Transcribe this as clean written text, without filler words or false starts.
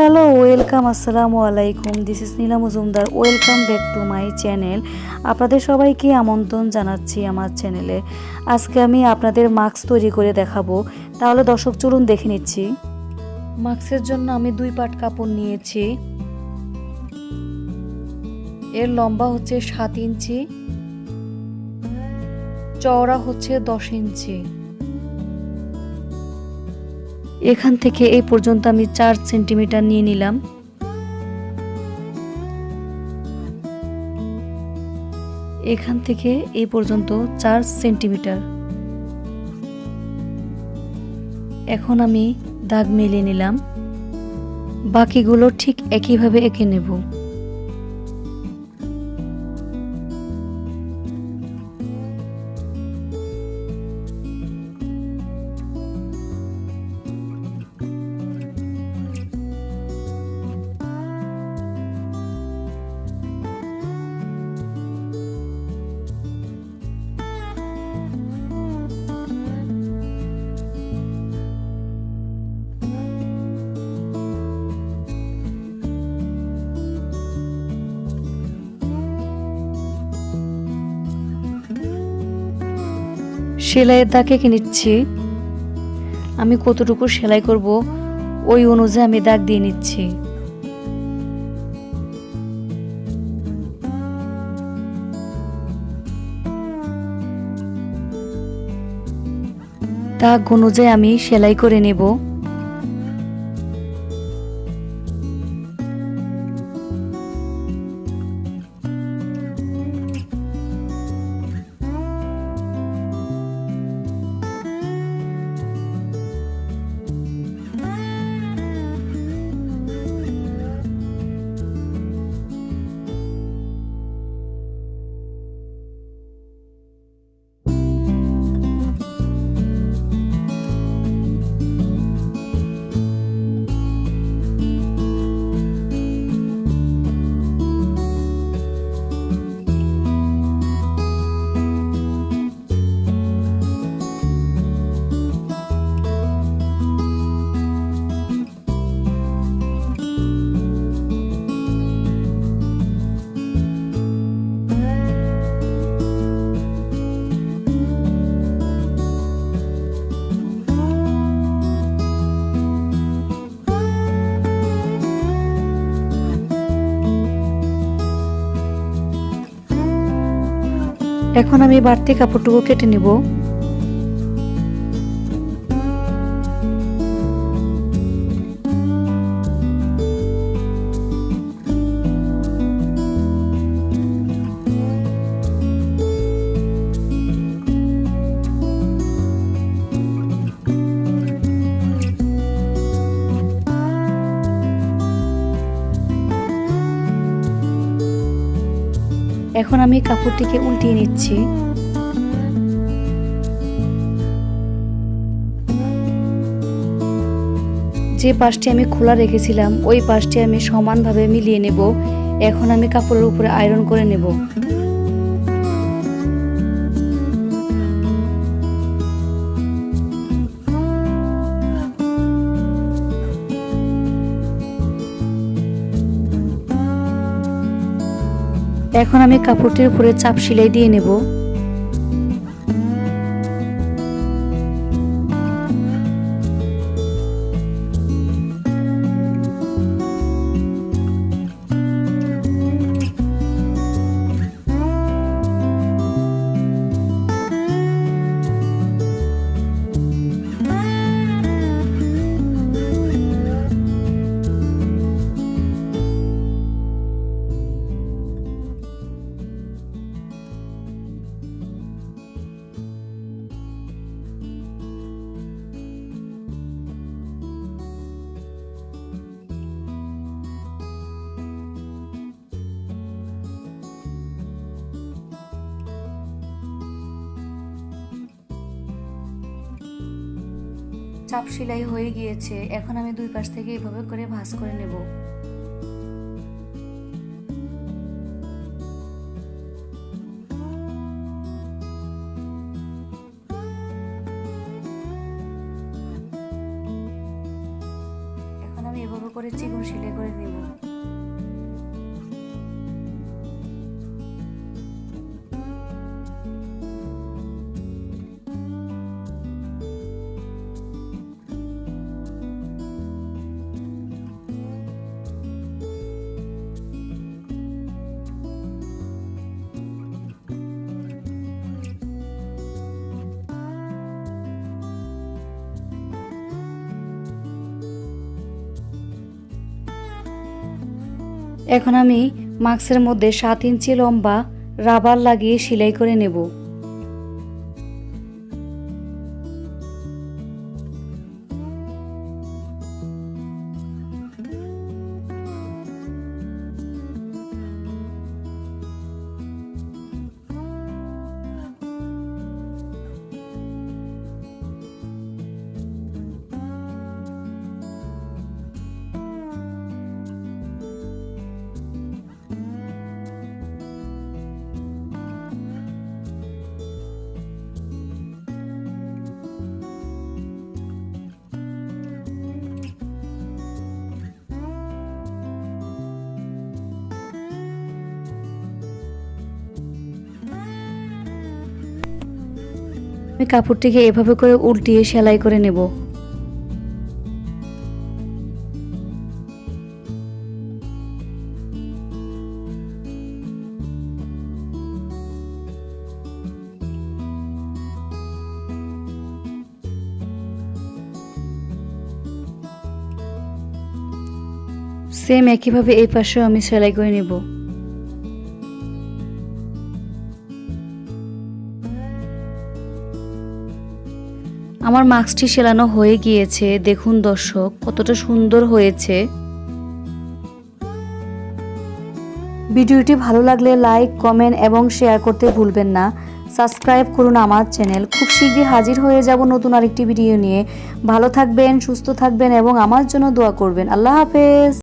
Hello welcome, আসসালামু আলাইকুম। This is Nila Majumdar. Welcome back to my channel. আপনাদের সবাইকে আমন্ত্রণ জানাচ্ছি আমার চ্যানেলে। আজকে আমি আপনাদের মাস্ক তৈরি করে দেখাবো। তাহলে দর্শক চলুন দেখে নিচ্ছি। মাস্কের জন্য আমি 2 পাট কাপড় নিয়েছি। এর লম্বা হচ্ছে 7 ইঞ্চি, চওড়া হচ্ছে 10 ইঞ্চি। এখান থেকে এই পর্যন্ত আমি 4 সেন্টিমিটার নিয়ে নিলাম। এখান থেকে এই পর্যন্ত 4 সেন্টিমিটার। এখন আমি দাগ মিলিয়ে নিলাম। বাকিগুলো ঠিক একইভাবে এঁকে নেব। সেলাইয়ের দাগ এঁকে নিচ্ছি। আমি কতটুকু সেলাই করব ওই অনুযায়ী আমি দাগ দিয়ে নিচ্ছি। দাগ অনুযায়ী আমি সেলাই করে নেব। এখন আমি বাড়তি কাপড়টুকু কেটে নেব। এখন আমি কাপড়টিকে উল্টিয়ে নিচ্ছি। যে পাশটি আমি খোলা রেখেছিলাম ওই পাশটি আমি সমানভাবে মিলিয়ে নেব। এখন আমি কাপড়ের উপরে আয়রন করে নেব। এখন আমি কাপড়টির উপরে চাপ সেলাই দিয়ে নেব। চাপ সেলাই হয়ে গিয়েছে। এখন আমি 2 পাশ থেকে এইভাবে করে ভাঁজ করে নেব। এখন আমি এভাবে করে চিকন সেলাই করে নেব। এখন আমি মাস্কের মধ্যে 7 ইঞ্চি লম্বা রাবার লাগিয়ে সেলাই করে নেব। আমি কাপড়টিকে এভাবে করে উল্টিয়ে সেলাই করে নেব। সেম একইভাবে এই পাশেও আমি সেলাই করে নেব। আমার মাস্কটি সেলানো হয়ে গিয়েছে, দেখুন দর্শক কতটা সুন্দর হয়েছে। ভিডিওটি ভালো লাগলে লাইক, কমেন্ট এবং শেয়ার করতে ভুলবেন না। সাবস্ক্রাইব করুন আমার চ্যানেল। খুব শীঘ্রই হাজির হয়ে যাব নতুন আরেকটি ভিডিও নিয়ে। ভালো থাকবেন, সুস্থ থাকবেন এবং আমার জন্য দোয়া করবেন। আল্লাহ হাফেজ।